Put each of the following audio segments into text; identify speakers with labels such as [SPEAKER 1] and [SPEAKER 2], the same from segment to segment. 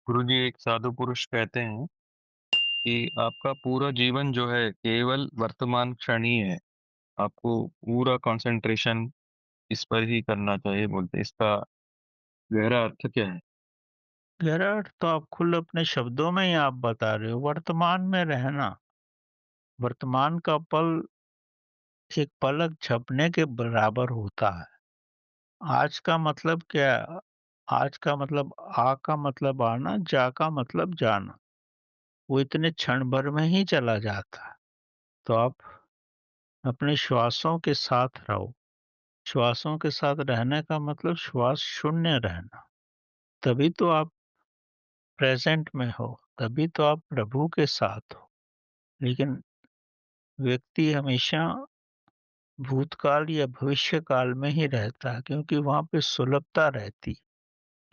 [SPEAKER 1] गुरुजी एक साधु पुरुष कहते हैं कि आपका पूरा जीवन जो है केवल वर्तमान क्षण ही है। आपको पूरा कंसंट्रेशन इस पर ही करना चाहिए बोलते हैं। इसका गहरा अर्थ क्या है?
[SPEAKER 2] गहरा अर्थ तो आप खुद अपने शब्दों में ही आप बता रहे हो, वर्तमान में रहना। वर्तमान का पल एक पलक झपने के बराबर होता है। आज का मतलब क्या है? आज का मतलब आ का मतलब आना, जा का मतलब जाना। वो इतने क्षण भर में ही चला जाता है। तो आप अपने श्वासों के साथ रहो। श्वासों के साथ रहने का मतलब श्वास शून्य रहना। तभी तो आप प्रेज़ेंट में हो, तभी तो आप प्रभु के साथ हो। लेकिन व्यक्ति हमेशा भूतकाल या भविष्य काल में ही रहता है, क्योंकि वहाँ पे सुलभता रहती है।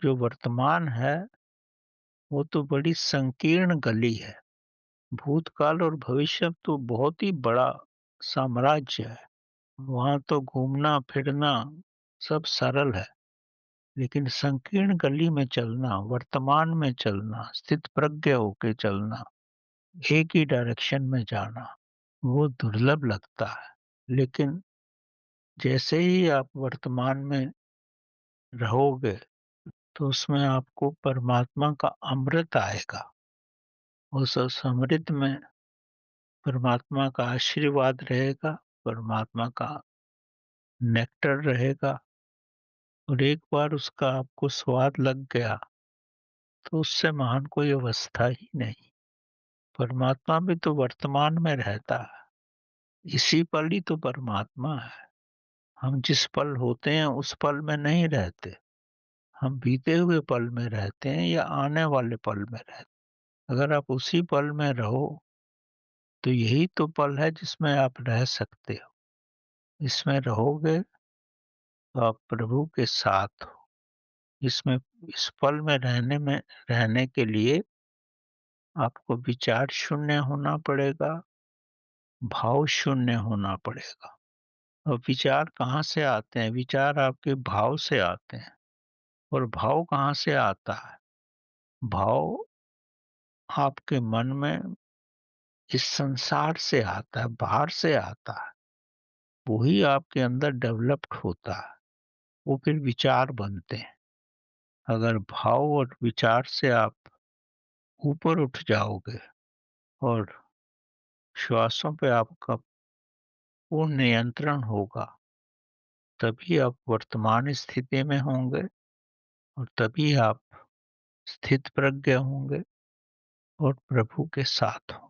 [SPEAKER 2] जो वर्तमान है, वो तो बड़ी संकीर्ण गली है। भूतकाल और भविष्य तो बहुत ही बड़ा साम्राज्य है। वहाँ तो घूमना-फिरना सब सरल है, लेकिन संकीर्ण गली में चलना, वर्तमान में चलना, स्थितप्रज्ञ होके चलना, एक ही डायरेक्शन में जाना, वो दुर्लभ लगता है। लेकिन जैसे ही आप वर्तमान में रहोगे, तो उसमें आपको परमात्मा का अमृत आएगा। उस अमृत में परमात्मा का आशीर्वाद रहेगा, परमात्मा का नेक्टर रहेगा, और एक बार उसका आपको स्वाद लग गया, तो उससे महान कोई अवस्था ही नहीं। परमात्मा भी तो वर्तमान में रहता है। इसी पल ही तो परमात्मा है। हम जिस पल होते हैं, उस पल में नहीं रहते। हम बीते हुए पल में रहते हैं या आने वाले पल में रहते हैं। अगर आप उसी पल में रहो, तो यही तो पल है जिसमें आप रह सकते हो। इसमें रहोगे तो आप प्रभु के साथ हो। इसमें इस पल में रहने के लिए आपको विचार शून्य होना पड़ेगा, भाव शून्य होना पड़ेगा। और विचार कहाँ से आते हैं? विचार आपके भाव से आते हैं। और भाव कहाँ से आता है? भाव आपके मन में इस संसार से आता है, बाहर से आता है। वही आपके अंदर डेवलप्ड होता है। वो फिर विचार बनते हैं। अगर भाव और विचार से आप ऊपर उठ जाओगे और श्वासों पे आपका पूर्ण नियंत्रण होगा, तभी आप वर्तमान स्थिति में होंगे, और तभी आप स्थित प्रज्ञ होंगे और प्रभु के साथ होंगे।